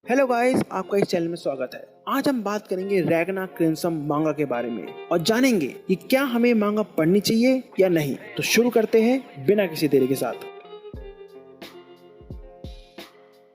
Hello guys, आपका इस channel में स्वागत है। आज हम बात करेंगे रैग्ना क्रिम्सन मांगा के बारे में और जानेंगे कि क्या हमें मांगा पढ़नी चाहिए या नहीं। तो शुरू करते हैं बिना किसी देरी के साथ।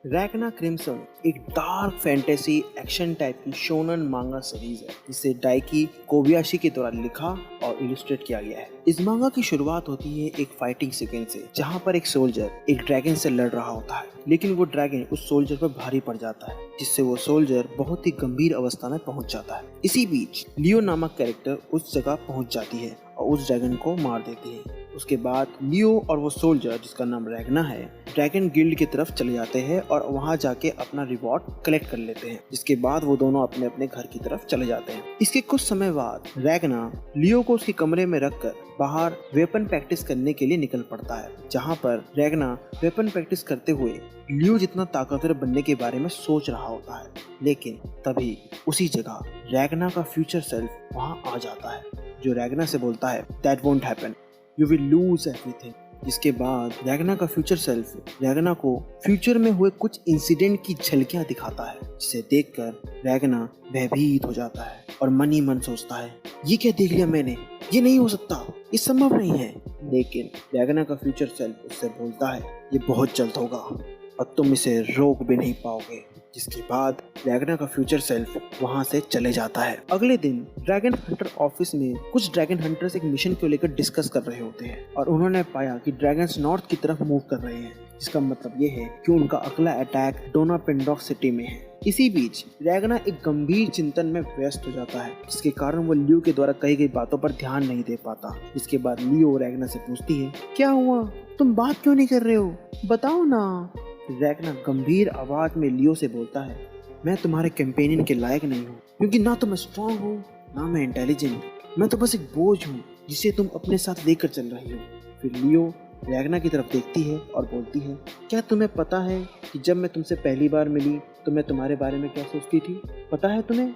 रैग्ना क्रिम्सन एक डार्क फैंटेसी एक्शन टाइप की शोनन मांगा सीरीज है जिसे डाइकी कोबयाशी के द्वारा लिखा और इलस्ट्रेट किया गया है। इस मांगा की शुरुआत होती है एक फाइटिंग सीक्वेंस से, जहां पर एक सोल्जर एक ड्रैगन से लड़ रहा होता है, लेकिन वो ड्रैगन उस सोल्जर पर भारी पड़ जाता है, जिससे वो सोल्जर बहुत ही गंभीर अवस्था में पहुंच जाता है। इसी बीच लियो नामक कैरेक्टर उस जगह पहुंच जाती है और उस ड्रैगन को मार देती है। उसके बाद लियो और वो सोल्जर जिसका नाम रैग्ना है, ड्रैगन गिल्ड की तरफ चले जाते हैं और वहां जाके अपना रिवॉर्ड कलेक्ट कर लेते हैं। जिसके बाद वो दोनों अपने अपने घर की तरफ चले जाते हैं। इसके कुछ समय बाद रैग्ना लियो को उसके कमरे में रखकर बाहर वेपन प्रैक्टिस करने के लिए निकल पड़ता है, जहां पर रैग्ना वेपन प्रैक्टिस करते हुए लियो जितना ताकतवर बनने के बारे में सोच रहा होता है। लेकिन तभी उसी जगह रैग्ना का फ्यूचर सेल्फ वहां आ जाता है, जो रैग्ना से बोलता है that won't happen, you will lose everything. जिसके बाद रैग्ना का फ्यूचर सेल्फ रैग्ना को फ्यूचर में हुए कुछ इंसिडेंट की झलकियां दिखाता है, जिसे देखकर रैग्ना भयभीत हो जाता है और मन ही मन सोचता है ये क्या देख लिया मैंने, ये नहीं हो सकता, ये संभव नहीं है। लेकिन रैग्ना का फ्यूचर सेल्फ उससे बोलता है ये बहुत जल्द होगा और तुम इसे रोक भी नहीं पाओगे। जिसके बाद ड्रैगन का फ्यूचर सेल्फ वहां से चले जाता है। अगले दिन ड्रैगन हंटर ऑफिस में कुछ ड्रैगन हंटर्स एक मिशन को लेकर डिस्कस कर रहे होते हैं और उन्होंने पाया कि ड्रैगन्स नॉर्थ की तरफ मूव कर रहे हैं, जिसका मतलब ये है कि उनका अगला अटैक डोना पेंडॉक सिटी में है। इसी बीच रैग्ना एक गंभीर चिंतन में व्यस्त हो जाता है, जिसके कारण वो लियो के द्वारा कही गई बातों पर ध्यान नहीं दे पाता। इसके बाद लियो रैग्ना से पूछती है क्या हुआ, तुम बात क्यों नहीं कर रहे हो, बताओ ना। रैग्ना गंभीर आवाज में लियो से बोलता है मैं तुम्हारे कैंपेनियन के लायक नहीं हूँ, क्योंकि ना तो मैं स्ट्रॉन्ग हूँ ना मैं इंटेलिजेंट, मैं तो बस एक बोझ हूँ जिसे तुम अपने साथ लेकर चल रही हो। फिर लियो रैग्ना की तरफ देखती है और बोलती है क्या तुम्हें पता है कि जब मैं तुमसे पहली बार मिली तो मैं तुम्हारे बारे में क्या सोचती थी, पता है तुम्हें?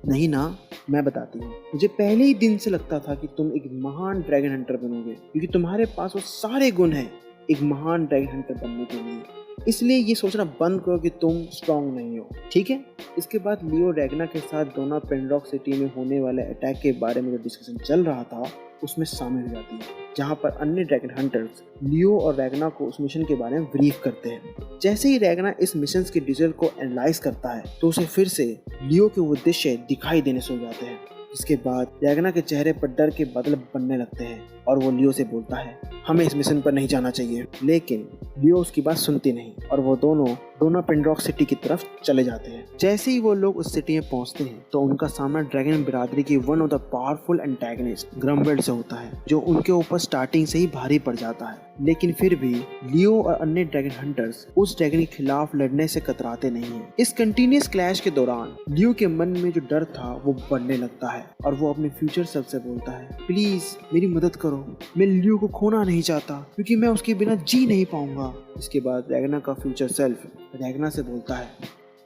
नहीं ना, मैं बताती हूँ। मुझे पहले ही दिन से लगता था कि तुम एक महान ड्रैगन हंटर बनोगे, क्योंकि तुम्हारे पास वो सारे गुण हैं एक महान ड्रैगन हंटर बनने के लिए। इसलिए ये सोचना बंद करो कि तुम स्ट्रॉन्ग नहीं हो, ठीक है? इसके बाद लियो रैग्ना के साथ डोना पेंडॉक सिटी में होने वाले अटैक के बारे में जो डिस्कशन चल रहा था उसमें शामिल हो जाती है, जहां पर अन्य ड्रैगन हंटर्स लियो और रैग्ना को उस मिशन के बारे में ब्रीफ करते हैं। जैसे ही रैग्ना इस मिशन के डिटेल को एनालाइज करता है तो उसे फिर से लियो के उद्देश्य दिखाई देने शुरू हो जाते हैं। इसके बाद रैग्ना के चेहरे पर डर के बादल बनने लगते हैं और वो लियो से बोलता है हमें इस मिशन पर नहीं जाना चाहिए। लेकिन लियो उसकी बात सुनती नहीं और वो दोनों डोना पेंडॉक सिटी की तरफ चले जाते हैं। जैसे ही वो लोग उस सिटी में पहुंचते हैं तो उनका सामना ड्रैगन बिरादरी की one of the powerful antagonist Grumbled से होता है, जो उनके ऊपर स्टार्टिंग से ही भारी पड़ जाता है। लेकिन फिर भी लियो और अन्य ड्रैगन हंटर्स उस ड्रैगन के खिलाफ लड़ने से कतराते नहीं हैं। इस कंटिन्यूअस क्लैश के दौरान लियो के मन में जो डर था वो बढ़ने लगता है और वो अपने फ्यूचर सेल्फ से बोलता है प्लीज मेरी मदद करो, मैं लियो को खोना नहीं चाहता क्योंकि मैं उसके बिना जी नहीं पाऊंगा। इसके बाद रैग्ना का फ्यूचर सेल्फ रैग्ना से बोलता है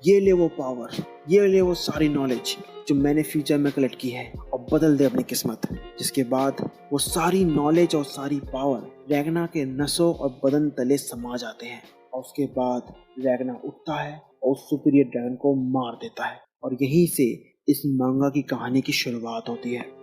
ये ले वो पावर, ये ले वो सारी नॉलेज जो मैंने फ्यूचर में कलेक्ट की है और बदल दे अपनी किस्मत। जिसके बाद वो सारी नॉलेज और सारी पावर रैग्ना के नसों और बदन तले समा जाते हैं और उसके बाद रैग्ना उठता है और उस सुपीरियर ड्रैगन को मार देता है और यहीं से इस मांगा की कहानी की शुरुआत होती है।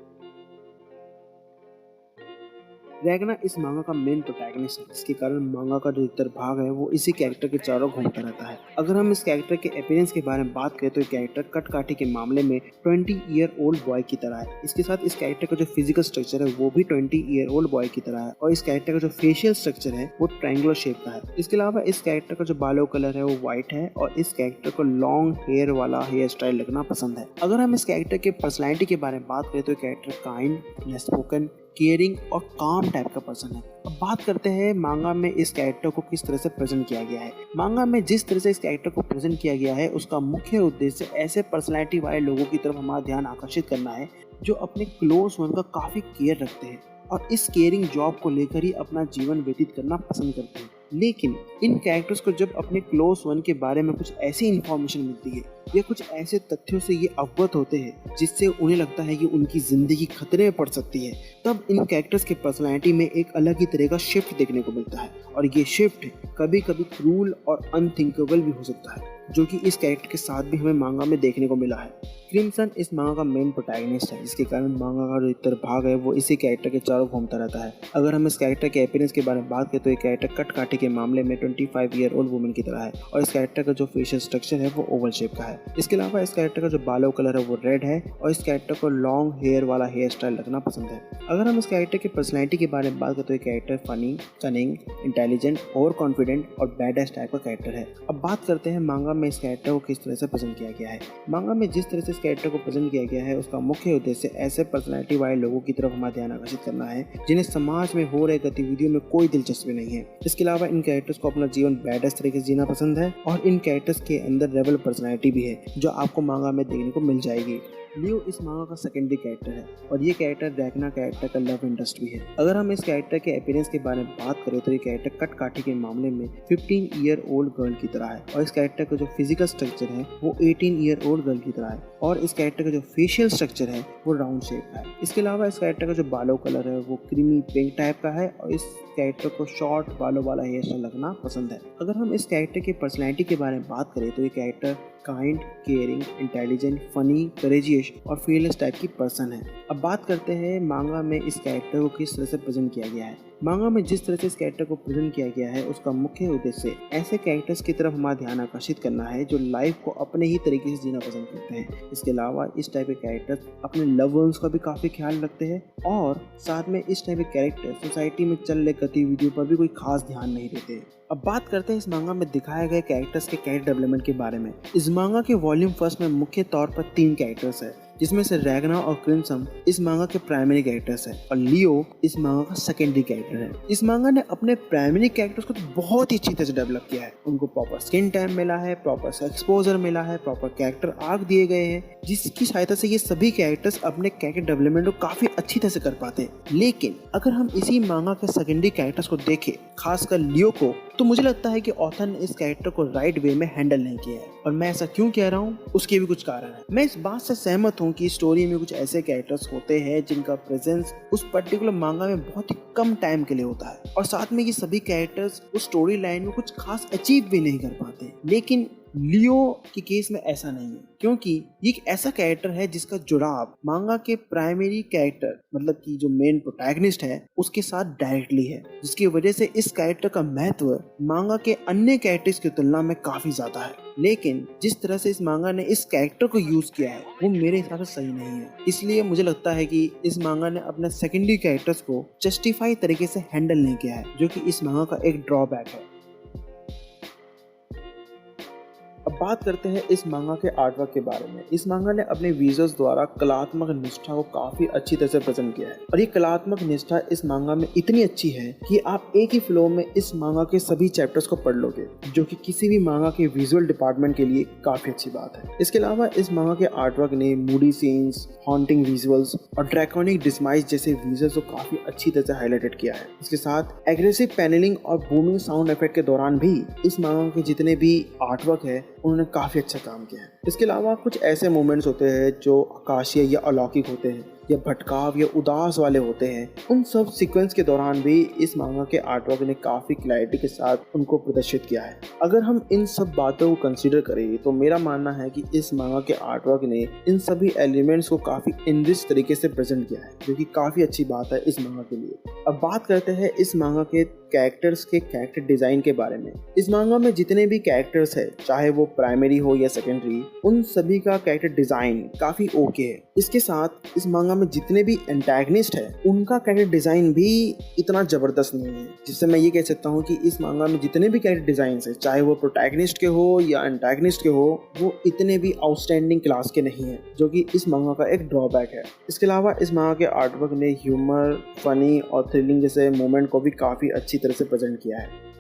रैग्ना इस मांगा का मेन प्रोटैगनिस्ट है, जिसके कारण मांगा का जो अधिकतर भाग है वो इसी कैरेक्टर के चारों घूमता रहता है। अगर हम इस कैरेक्टर के अपीयरेंस के बारे में बात करें तो ये कैरेक्टर कटकाठी के मामले में 20 ईयर ओल्ड बॉय की तरह है। इसके साथ इस कैरेक्टर का जो फिजिकल स्ट्रक्चर है वो भी 20 ईयर ओल्ड बॉय की तरह है और इस कैरेक्टर का जो फेशियल स्ट्रक्चर है वो ट्रायंगुलर शेप का है। इसके अलावा इस कैरेक्टर का जो बालों कलर है वो व्हाइट है और इस कैरेक्टर को लॉन्ग हेयर वाला हेयर स्टाइल लगना पसंद है। अगर हम इस कैरेक्टर के पर्सनैलिटी के बारे में बात करें तो कैरेक्टर काइंड, स्पोकन, केयरिंग और काम टाइप का पर्सन है। अब बात करते हैं मांगा में इस कैरेक्टर को किस तरह से प्रेजेंट किया गया है। मांगा में जिस तरह से इस कैरेक्टर को प्रेजेंट किया गया है उसका मुख्य उद्देश्य ऐसे पर्सनैलिटी वाले लोगों की तरफ हमारा ध्यान आकर्षित करना है जो अपने क्लोज वन का काफी केयर रखते हैं और इस केयरिंग जॉब को लेकर ही अपना जीवन व्यतीत करना पसंद करते हैं। लेकिन इन कैरेक्टर्स को जब अपने क्लोज वन के बारे में कुछ ऐसी इन्फॉर्मेशन मिलती है या कुछ ऐसे तथ्यों से ये अवगत होते हैं जिससे उन्हें लगता है कि उनकी जिंदगी खतरे में पड़ सकती है, तब इन कैरेक्टर्स के पर्सनैलिटी में एक अलग ही तरह का शिफ्ट देखने को मिलता है और ये शिफ्ट कभी कभी क्रूल और अनथिंकेबल भी हो सकता है। जो कि इस कैरेक्टर के साथ भी हमें मांगा में देखने को मिला है। क्रिम्सन इस मांगा का मेन प्रोटैगनिस्ट है, जिसके कारण मांगा का जो इतर भाग है वो इसी कैरेक्टर के चारों घूमता रहता है। अगर हम इस कैरेक्टर के अपीयरेंस के बारे में बात करें तो ये कैरेक्टर कटकाठी के मामले में 25 ईयर ओल्ड वुमेन की तरह है और इस कैरेक्टर का जो फेशियल स्ट्रक्चर है वो ओवल शेप का है। इसके अलावा इस कैरेक्टर का जो बालों कलर है वो रेड है और इस कैरेक्टर को लॉन्ग हेयर वाला हेयर स्टाइल रखना पसंद है। अगर हम इस कैरेक्टर की पर्सनैलिटी के बारे में बात करें तो ये character funny, cunning, intelligent, over confident और बैडएस टाइप का कैरेक्टर है। अब बात करते हैं मांगा में इस कैरेक्टर को किस तरह से प्रेजेंट किया गया है। मांगा में जिस तरह से इस कैरेक्टर को प्रेजेंट किया गया है उसका मुख्य उद्देश्य ऐसे पर्सनैलिटी वाले लोगों की तरफ हमारा ध्यान आकर्षित करना है जिन्हें समाज में हो रहे गतिविधियों में कोई दिलचस्पी नहीं है। इसके अलावा इन कैरेक्टर्स को अपना जीवन बैडएस तरीके से जीना पसंद है और इन कैरेक्टर्स के अंदर रेबल पर्सनैलिटी भी है जो आपको मांगा में देखने को मिल जाएगी। लियो इस मांगा का सेकेंडरी कैरेक्टर है और ये कैरेक्टर रैग्ना कैरेक्टर का लव इंटरेस्ट भी है। अगर हम इस कैरेक्टर के अपीयरेंस के बारे में बात करें तो ये कैरेक्टर कटकाठी के मामले में 15 ईयर ओल्ड गर्ल की तरह है और इस कैरेक्टर का जो फिजिकल स्ट्रक्चर है वो 18 ईयर ओल्ड गर्ल की तरह है और इस कैरेक्टर का जो फेशियल स्ट्रक्चर है वो राउंड शेप का है। इसके अलावा इस कैरेक्टर का जो बालों कलर है वो क्रीमी पिंक टाइप का है और इस कैरेक्टर को शॉर्ट बालों वाला हेयर स्टाइल रखना पसंद है। अगर हम इस कैरेक्टर की पर्सनैलिटी के बारे में बात करें तो ये character kind, caring, intelligent, funny, courageous और फीयरलेस टाइप की पर्सन है। अब बात करते हैं मांगा में इस कैरेक्टर को किस तरह से प्रेजेंट किया गया है। मांगा में जिस तरह से इस कैरेक्टर को प्रेजेंट किया गया है उसका मुख्य उद्देश्य ऐसे कैरेक्टर्स की तरफ हमारा ध्यान आकर्षित करना है जो लाइफ को अपने ही तरीके से जीना पसंद करते हैं। इसके अलावा इस टाइप के कैरेक्टर्स अपने लव वंस का भी काफी ख्याल रखते हैं और साथ में इस टाइप के कैरेक्टर सोसाइटी में चल रहे गतिविधियों पर भी कोई खास ध्यान नहीं देते। अब बात करते हैं इस मांगा में दिखाए गए कैरेक्टर्स के कैरेक्टर डेवलपमेंट के बारे में। इस मांगा के वॉल्यूम फर्स्ट में मुख्य तौर पर 3 कैरेक्टर्स है जिसमें से रैग्ना और क्रिम्सन इस मांगा के प्राइमरी कैरेक्टर्स हैं और लियो इस मांगा का सेकेंडरी कैरेक्टर है। इस मांगा ने अपने प्राइमरी कैरेक्टर्स को तो बहुत ही अच्छी तरह से डेवलप किया है। उनको प्रॉपर स्किन टाइम मिला है, प्रॉपर एक्सपोजर मिला है, प्रॉपर कैरेक्टर आर्क दिए गए हैं जिसकी सहायता से ये सभी कैरेक्टर्स अपने कैरेक्टर डेवलपमेंट को काफी अच्छी तरह से कर पाते हैं। लेकिन अगर हम इसी मांगा के सेकेंडरी कैरेक्टर्स को देखें, खासकर लियो को, तो मुझे लगता है कि ऑथर ने इस कैरेक्टर को राइट वे में हैंडल नहीं किया है और मैं ऐसा क्यों कह रहा हूँ उसके भी कुछ कारण है। मैं इस बात से सहमत हूँ कि स्टोरी में कुछ ऐसे कैरेक्टर्स होते हैं जिनका प्रेजेंस उस पर्टिकुलर मांगा में बहुत ही कम टाइम के लिए होता है और साथ में ये सभी कैरेक्टर्स उस स्टोरी लाइन में कुछ खास अचीव भी नहीं कर पाते। लेकिन लियो के केस में ऐसा नहीं है क्योंकि ये एक ऐसा कैरेक्टर है जिसका जुड़ाव मांगा के प्राइमरी कैरेक्टर मतलब कि जो मेन प्रोटैगनिस्ट है उसके साथ डायरेक्टली है, जिसकी वजह से इस कैरेक्टर का महत्व मांगा के अन्य कैरेक्टर्स की तुलना में काफी ज्यादा है। लेकिन जिस तरह से इस मांगा ने इस कैरेक्टर को यूज किया है वो मेरे हिसाब से सही नहीं है। इसलिए मुझे लगता है कि इस मांगा ने अपने सेकेंडरी कैरेक्टर्स को जस्टिफाई तरीके से हैंडल नहीं किया है, जो कि इस मांगा का एक ड्रॉबैक है। अब बात करते हैं इस मांगा के आर्टवर्क के बारे में। इस मांगा ने अपने विजुअल्स द्वारा कलात्मक निष्ठा को काफी अच्छी तरह से प्रेजेंट किया है और ये कलात्मक निष्ठा इस मांगा में इतनी अच्छी है कि आप एक ही फ्लो में इस मांगा के सभी चैप्टर्स को पढ़ लोगे, जो कि किसी भी मांगा के विजुअल डिपार्टमेंट के लिए काफी अच्छी बात है। इसके अलावा इस मांगा के आर्टवर्क ने मूडी सीन्स, हॉन्टिंग विजुअल्स और ड्रैकोनिक डिस्माइस जैसे विजुअल्स को काफी अच्छी तरह से हाईलाइटेड किया है। इसके साथ एग्रेसिव पैनलिंग और बूमिंग साउंड इफेक्ट के दौरान भी इस मांगा के जितने भी आर्टवर्क है उन्होंने काफी अच्छा काम किया है। इसके अलावा कुछ ऐसे मोमेंट्स होते हैं जो आकाशीय या अलौकिक होते हैं या भटकाव या उदास वाले होते हैं, उन सब सीक्वेंस के दौरान भी इस मांगा के आर्टवर्क ने काफी क्लैरिटी के साथ उनको प्रदर्शित किया है। अगर हम इन सब बातों को कंसीडर करें तो मेरा मानना है कि इस मांगा के आर्टवर्क ने इन सभी एलिमेंट्स को काफी इनरिच तरीके से प्रेजेंट किया है, जो कि काफी अच्छी बात है इस मांगा के लिए। अब बात करते हैं इस मांगा के कैरेक्टर्स के कैरेक्टर डिजाइन के बारे में। इस मांगा में जितने भी कैरेक्टर्स है, चाहे वो प्राइमरी हो या सेकेंडरी, उन सभी का कैरेक्टर डिजाइन काफी ओके है। इसके साथ इस मांगा में जितने भी एंटागनिस्ट है उनका कैरेक्टर डिजाइन भी इतना जबरदस्त नहीं है, जिससे मैं ये कह सकता हूँ कि इस मांगा में जितने भी कैरेक्टर डिजाइन है, चाहे वो प्रोटैगनिस्ट के हो या एंटागनिस्ट के हो, वो इतने भी आउटस्टैंडिंग क्लास के नहीं है, जो कि इस मांगा का एक ड्रॉबैक है। इसके अलावा इस मांगा के आर्टवर्क ने ह्यूमर, फनी और थ्रिलिंग जैसे मोमेंट को भी काफी अच्छी तरह से प्रेजेंट किया है।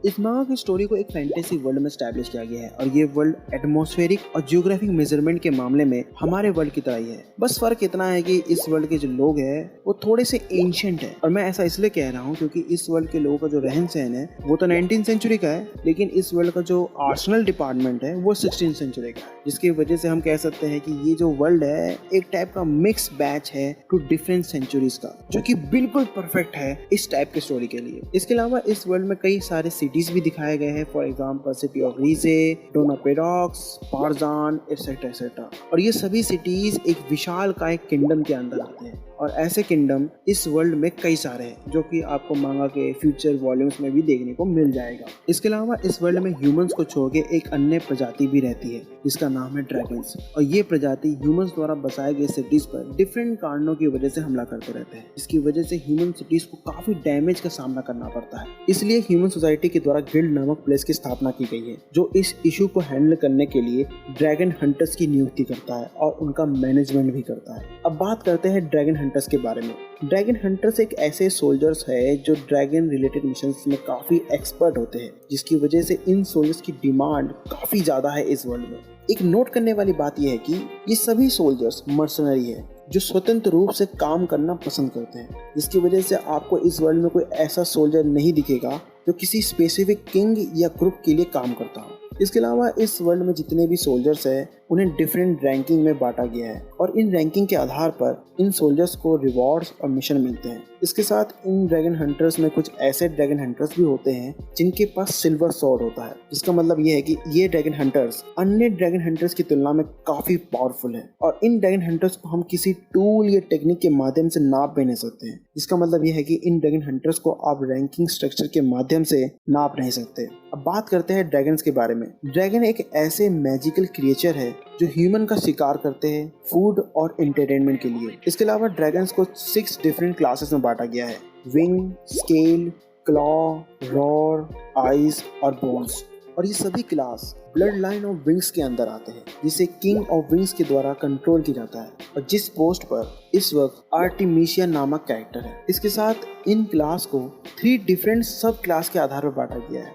इस मांगा की स्टोरी को एक फैंटेसी वर्ल्ड में स्टैब्लिश किया गया है और ये वर्ल्ड एटमॉस्फेरिक और जियोग्राफिक मेजरमेंट के मामले में हमारे वर्ल्ड की तरह ही है। बस फर्क इतना है कि इस वर्ल्ड के जो लोग हैं वो थोड़े से एंशिएंट है, और मैं ऐसा इसलिए कह रहा हूँ क्योंकि इस वर्ल्ड के लोगों का जो रहन सहन है वो तो 19th सेंचुरी का है, लेकिन इस वर्ल्ड का जो आर्सेनल डिपार्टमेंट है वो 16th सेंचुरी का है, जिसकी वजह से हम कह सकते हैं कि ये जो वर्ल्ड है एक टाइप का मिक्स बैच है टू डिफरेंट सेंचुरीज का, जो कि बिल्कुल परफेक्ट है इस टाइप के स्टोरी के लिए। इसके अलावा इस वर्ल्ड में कई सारे सिटीज भी दिखाए गए हैं, फॉर एग्जाम्पल सिटी ऑफ रीजे, डोनापेडॉक्स, पार्जान एक्सेट्रा एक्सेट्रा। और ये सभी सिटीज एक विशाल का एक किंगडम के अंदर आते हैं और ऐसे किंगडम इस वर्ल्ड में कई सारे हैं जो कि आपको मांगा के फ्यूचर वॉल्यूम्स में भी देखने को मिल जाएगा। इसके अलावा इस वर्ल्ड में ह्यूमंस को छोड़ के एक अन्य प्रजाति भी रहती है जिसका नाम है ड्रैगन्स, और ये प्रजाति ह्यूमंस द्वारा बसाए गए सिटीज पर डिफरेंट कारणों की वजह से हमला करते रहते हैं, जिसकी वजह से ह्यूमन सिटीज को काफी डैमेज का सामना करना पड़ता है। इसलिए ह्यूमन सोसाइटी के द्वारा गिल्ड नामक प्लेस की स्थापना की गई है जो इस इशू को हैंडल करने के लिए ड्रैगन हंटर्स की नियुक्ति करता है और उनका मैनेजमेंट भी करता है। अब बात करते हैं ड्रैगन हंटर्स के बारे में। ड्रैगन हंटर्स एक ऐसे सोल्जर्स है जो ड्रैगन रिलेटेड मिशंस में काफी एक्सपर्ट होते हैं, जिसकी वजह से इन सोल्जर्स की डिमांड काफी ज्यादा है इस वर्ल्ड में। एक नोट करने वाली बात यह है कि ये सभी सोल्जर्स मर्सनरी है जो स्वतंत्र रूप से काम करना पसंद करते हैं, जिसकी वजह से आपको इस वर्ल्ड में कोई ऐसा सोल्जर नहीं दिखेगा जो किसी स्पेसिफिक किंग या ग्रुप के लिए काम करता हो। इसके अलावा इस वर्ल्ड में जितने भी सोल्जर्स हैं उन्हें डिफरेंट रैंकिंग में बांटा गया है और इन रैंकिंग के आधार पर इन सोल्जर्स को रिवॉर्ड्स और मिशन मिलते हैं। इसके साथ इन ड्रैगन हंटर्स में कुछ ऐसे ड्रैगन हंटर्स भी होते हैं जिनके पास सिल्वर स्वॉर्ड होता है, जिसका मतलब ये है कि ये ड्रैगन हंटर्स अन्य ड्रैगन हंटर्स की तुलना में काफी पावरफुल है और इन ड्रैगन हंटर्स को हम किसी टूल या टेक्निक के माध्यम से नाप भी नहीं सकते हैं, जिसका मतलब ये है कि इन ड्रैगन हंटर्स को आप रैंकिंग स्ट्रक्चर के माध्यम से नाप नहीं सकते। अब बात करते हैं ड्रैगन्स के बारे में। ड्रैगन एक ऐसे मैजिकल क्रिएचर है जो ह्यूमन का शिकार करते हैं फूड और एंटरटेनमेंट के लिए। इसके अलावा ड्रैगन्स को 6 डिफरेंट क्लासेस में बांटा गया है: wing, scale, claw, roar, eyes और बोन्स। और ये सभी class blood line of wings के अंदर आते हैं, जिसे किंग ऑफ विंग्स के द्वारा कंट्रोल किया जाता है और जिस पोस्ट पर इस वक्त आर्टिमिशिया नामक कैरेक्टर है। इसके साथ इन क्लास को 3 डिफरेंट सब क्लास के आधार पर बांटा गया है।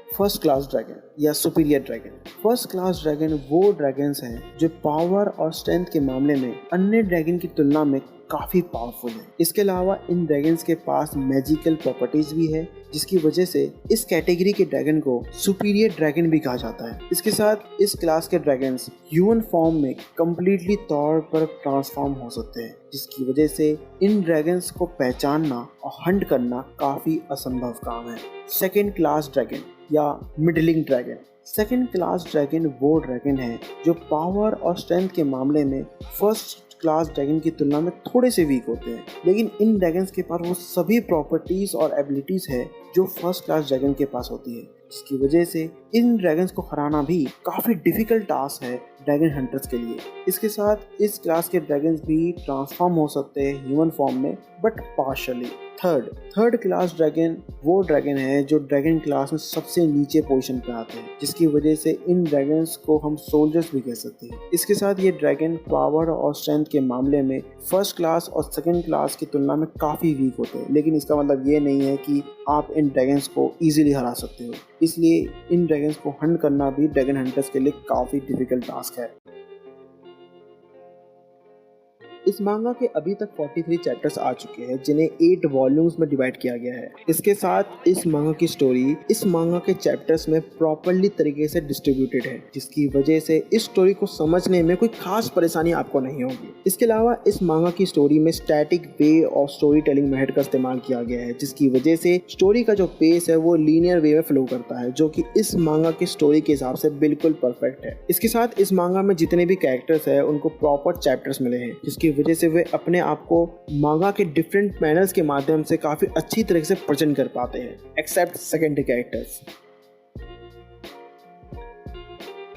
फर्स्ट क्लास ड्रैगन या superior dragon. First class dragon वो ड्रैगन्स हैं जो पावर और स्ट्रेंथ के मामले में अन्य ड्रैगन की तुलना में काफी पावरफुल है। इसके अलावा इन ड्रैगन्स के पास मैजिकल प्रॉपर्टीज भी है, जिसकी वजह से इस कैटेगरी के ड्रैगन को सुपीरियर ड्रैगन भी कहा जाता है। इसके साथ इस क्लास के ड्रैगन्स ह्यूमन फॉर्म में कम्प्लीटली तौर पर ट्रांसफॉर्म हो सकते हैं, जिसकी वजह से इन ड्रैगन्स को पहचानना और हंट करना काफी असंभव काम है। सेकेंड क्लास ड्रैगन या middling dragon. Second class dragon वो ड्रैगन है जो पावर और स्ट्रेंथ के मामले में फर्स्ट क्लास ड्रैगन की तुलना में थोड़े से वीक होते हैं, लेकिन इन ड्रैगन्स के पास वो सभी प्रॉपर्टीज और एबिलिटीज है जो फर्स्ट क्लास ड्रैगन के पास होती है, जिसकी वजह से इन ड्रैगन्स को हराना भी काफी डिफिकल्ट टास्क है ड्रैगन हंटर्स के लिए। इसके साथ इस क्लास के ड्रैगन्स भी ट्रांसफॉर्म हो सकते हैं ह्यूमन फॉर्म में, but partially. Third class dragon वो ड्रैगन है जो ड्रैगन क्लास में सबसे नीचे पोजीशन पे आते हैं, जिसकी वजह से इन ड्रैगन्स को हम सोल्जर्स भी कह सकते हैं। इसके साथ ये ड्रैगन पावर और स्ट्रेंथ के मामले में फर्स्ट क्लास और सेकंड क्लास की तुलना में काफ़ी वीक होते हैं, लेकिन इसका मतलब ये नहीं है कि आप इन ड्रैगन्स को ईजिली हरा सकते हो। इसलिए इन ड्रैगन्स को हंट करना भी ड्रैगन हंटर्स के लिए काफ़ी डिफिकल्ट टास्क है। इस मांगा के अभी तक 43 चैप्टर्स आ चुके हैं, जिन्हें 8 वॉल्यूम्स में डिवाइड किया गया है। इसके साथ इस मांगा की स्टोरी इस मांगा के चैप्टर्स में प्रॉपर्ली तरीके से डिस्ट्रीब्यूटेड है, जिसकी वजह से इस स्टोरी को समझने में कोई खास परेशानी आपको नहीं होगी। इसके अलावा इस मांगा की स्टोरी में static way of story telling method का इस्तेमाल किया गया है, जिसकी वजह से स्टोरी का जो पेस है वो लीनियर वे में फ्लो करता है, जो कि इस मांगा की स्टोरी के हिसाब से बिल्कुल परफेक्ट है। इसके साथ इस मांगा में जितने भी कैरेक्टर्स है उनको प्रॉपर चैप्टर्स मिले हैं, जिसकी वजह से वे अपने आप को मांगा के डिफरेंट पैनल्स के माध्यम से काफी अच्छी तरह से प्रेजेंट कर पाते हैं, एक्सेप्ट सेकेंडरी कैरेक्टर्स।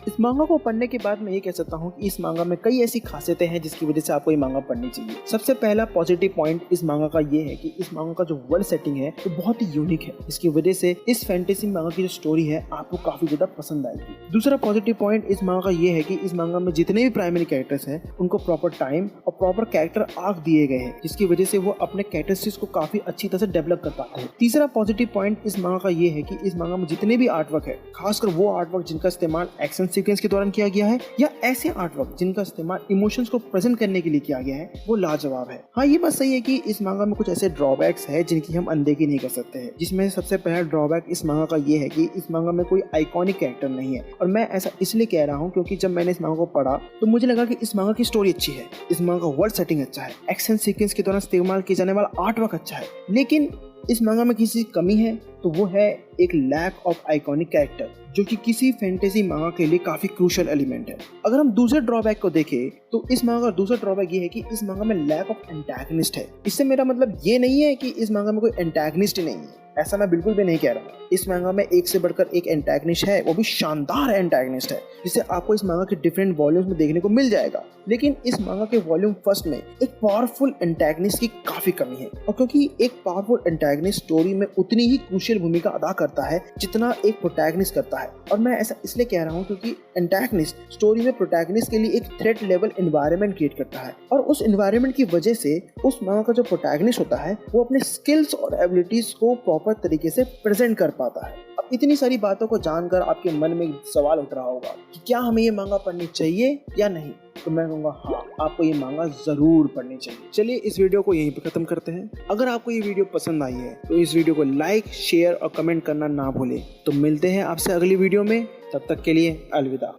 इस मांगा को पढ़ने के बाद मैं ये कह सकता हूँ कि इस मांगा में कई ऐसी खासियतें हैं जिसकी वजह से आपको ये मांगा पढ़नी चाहिए। सबसे पहला पॉजिटिव पॉइंट इस मांगा का ये है कि इस मांगा का जो वर्ल्ड सेटिंग है वो बहुत ही यूनिक है, इसकी वजह से इस फैंटेसी मांगा की जो स्टोरी है आपको काफी ज्यादा पसंद आएगी। दूसरा पॉजिटिव पॉइंट इस मांगा का ये है कि इस मांगा में जितने भी प्राइमरी कैरेक्टर्स हैं उनको प्रॉपर टाइम और प्रॉपर कैरेक्टर आर्क दिए गए हैं, जिसकी वजह से वो अपने कैरेक्टर्स को काफी अच्छी तरह से डेवलप कर पाते हैं। तीसरा पॉजिटिव पॉइंट इस मांगा का ये है कि इस मांगा में जितने भी आर्टवर्क है, खासकर वो आर्टवर्क जिनका इस्तेमाल एक्शन सीक्वेंस के दौरान किया गया है या ऐसे आर्टवर्क जिनका इस्तेमाल इमोशंस को प्रेजेंट करने के लिए किया गया है, वो लाजवाब है। हाँ, ये बात सही है कि इस मांगा में कुछ ऐसे ड्रॉबैक्स है जिनकी हम अनदेखी नहीं कर सकते हैं, जिसमें सबसे पहला ड्रॉबैक इस मांगा का ये है कि इस मांगा में कोई आइकॉनिक कैरेक्टर नहीं है। और मैं ऐसा इसलिए कह रहा हूँ क्योंकि जब मैंने इस मांगा को पढ़ा तो मुझे लगा कि इस मांगा की स्टोरी अच्छी है, इस मांगा का वर्ल्ड सेटिंग अच्छा है, एक्शन सीक्वेंस के दौरान इस्तेमाल किया जाने वाला आर्टवर्क अच्छा है, लेकिन इस मांगा में किसी कमी है तो वो है एक लैक ऑफ आइकॉनिक कैरेक्टर, जो कि किसी फैंटेसी मांगा के लिए काफी क्रूशियल एलिमेंट है। अगर हम दूसरे ड्रॉबैक को देखें तो इस मांगा का दूसरा ड्रॉबैक ये है कि इस मांगा में लैक ऑफ एंटैगनिस्ट है। इससे मेरा मतलब ये नहीं है कि इस मांगा में कोई एंटैगनिस्ट ही नहीं है, ऐसा मैं बिल्कुल भी नहीं कह रहा। इस मांगा में एक से बढ़कर एक एंटैगनिस्ट है, वो भी शानदार एंटैगनिस्ट है, जिसे आपको इस मांगा के डिफरेंट वॉल्यूम्स में देखने को मिल जाएगा। लेकिन इस मांगा के वॉल्यूम फर्स्ट में एक पावरफुल एंटैगनिस्ट की काफी कमी है, और क्योंकि एक पावरफुल एंटैगनिस्ट स्टोरी में उतनी ही क्रूशियल भूमिका अदा करता है जितना एक प्रोटैगनिस्ट करता है। और मैं ऐसा इसलिए कह रहा हूँ क्योंकि एंटैगनिस्ट स्टोरी में प्रोटैगनिस्ट के लिए एक थ्रेट लेवल एनवायरनमेंट क्रिएट करता है, और उस एनवायरनमेंट की वजह से उस मांगा का जो प्रोटैगनिस्ट होता है वो अपने स्किल्स और एबिलिटीज को प्रॉपर तरीके से प्रेजेंट कर पाता है। अब इतनी सारी बातों को जानकर आपके मन में एक सवाल उठ रहा होगा कि क्या हमें ये मांगा पढ़नी चाहिए या नहीं, तो मैं कहूँगा हाँ, आपको ये मांगा जरूर पढ़नी चाहिए। चलिए इस वीडियो को यहीं पे खत्म करते हैं। अगर आपको ये वीडियो पसंद आई है तो इस वीडियो को लाइक, शेयर और कमेंट करना ना भूलें। तो मिलते हैं आपसे अगली वीडियो में, तब तक के लिए अलविदा।